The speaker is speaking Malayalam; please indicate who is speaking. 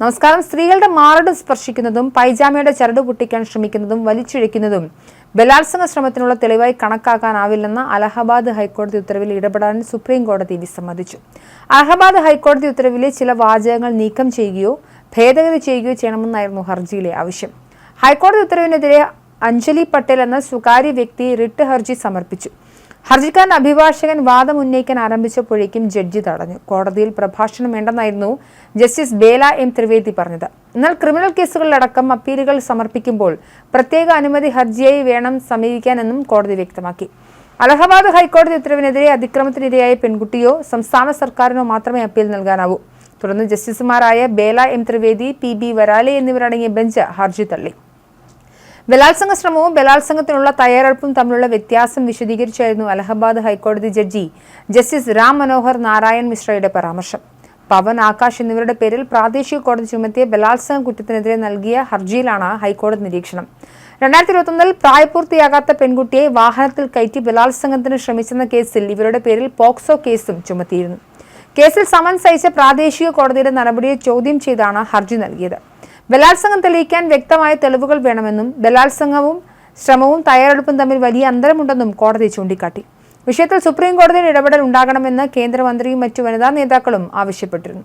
Speaker 1: നമസ്കാരം. സ്ത്രീകളുടെ മാറട് സ്പർശിക്കുന്നതും പൈജാമയുടെ ചരട് പൊട്ടിക്കാൻ ശ്രമിക്കുന്നതും വലിച്ചിഴയ്ക്കുന്നതും ബലാത്സംഗ ശ്രമത്തിനുള്ള തെളിവായി കണക്കാക്കാനാവില്ലെന്ന അലഹബാദ് ഹൈക്കോടതി ഉത്തരവിൽ ഇടപെടാൻ സുപ്രീം കോടതി വിസമ്മതിച്ചു. അലഹബാദ് ഹൈക്കോടതി ഉത്തരവിലെ ചില വാചകങ്ങൾ നീക്കം ചെയ്യുകയോ ഭേദഗതി ചെയ്യുകയോ ചെയ്യണമെന്നായിരുന്നു ഹർജിയിലെ ആവശ്യം. ഹൈക്കോടതി ഉത്തരവിനെതിരെ അഞ്ജലി പട്ടേൽ എന്ന സ്വകാര്യ വ്യക്തി റിട്ട് ഹർജി സമർപ്പിച്ചു. ഹർജിക്കാരന്റെ അഭിഭാഷകൻ വാദം ഉന്നയിക്കാൻ ആരംഭിച്ചപ്പോഴേക്കും ജഡ്ജി തടഞ്ഞു. കോടതിയിൽ പ്രഭാഷണം വേണ്ടെന്നായിരുന്നു ജസ്റ്റിസ് ബേല എം ത്രിവേദി പറഞ്ഞത്. എന്നാൽ ക്രിമിനൽ കേസുകളിലടക്കം അപ്പീലുകൾ സമർപ്പിക്കുമ്പോൾ പ്രത്യേക അനുമതി ഹർജിയായി വേണം സമീപിക്കാനെന്നും കോടതി വ്യക്തമാക്കി. അലഹബാദ് ഹൈക്കോടതി ഉത്തരവിനെതിരെ അതിക്രമത്തിനിരയായ പെൺകുട്ടിയോ സംസ്ഥാന സർക്കാരിനോ മാത്രമേ അപ്പീൽ നൽകാനാവൂ. തുടർന്ന് ജസ്റ്റിസുമാരായ ബേല എം ത്രിവേദി, PB വരാലെ എന്നിവരടങ്ങിയ ബെഞ്ച് ഹർജി തള്ളി. ബലാത്സംഗ ശ്രമവും ബലാത്സംഗത്തിനുള്ള തയ്യാറെടുപ്പും തമ്മിലുള്ള വ്യത്യാസം വിശദീകരിച്ചായിരുന്നു അലഹബാദ് ഹൈക്കോടതി ജഡ്ജി ജസ്റ്റിസ് രാം മനോഹർ നാരായൺ മിശ്രയുടെ പരാമർശം. പവൻ, ആകാശ് എന്നിവരുടെ പേരിൽ പ്രാദേശിക കോടതി ചുമത്തിയ ബലാത്സംഗ കുറ്റത്തിനെതിരെ നൽകിയ ഹർജിയിലാണ് ഹൈക്കോടതി നിരീക്ഷണം. 2021 പ്രായപൂർത്തിയാകാത്ത പെൺകുട്ടിയെ വാഹനത്തിൽ കയറ്റി ബലാത്സംഗത്തിന് ശ്രമിച്ചെന്ന കേസിൽ ഇവരുടെ പേരിൽ പോക്സോ കേസും ചുമത്തിയിരുന്നു. കേസിൽ സമൻസ് അയച്ച പ്രാദേശിക കോടതിയുടെ നടപടിയെ ചോദ്യം ചെയ്താണ് ഹർജി നൽകിയത്. ബലാത്സംഗം തെളിയിക്കാൻ വ്യക്തമായ തെളിവുകൾ വേണമെന്നും ബലാത്സംഗവും ശ്രമവും തയ്യാറെടുപ്പും തമ്മിൽ വലിയ അന്തരമുണ്ടെന്നും കോടതി ചൂണ്ടിക്കാട്ടി. വിഷയത്തിൽ സുപ്രീം കോടതിയുടെ ഇടപെടൽ ഉണ്ടാകണമെന്ന് കേന്ദ്രമന്ത്രിയും മറ്റു വനിതാ നേതാക്കളും ആവശ്യപ്പെട്ടിരുന്നു.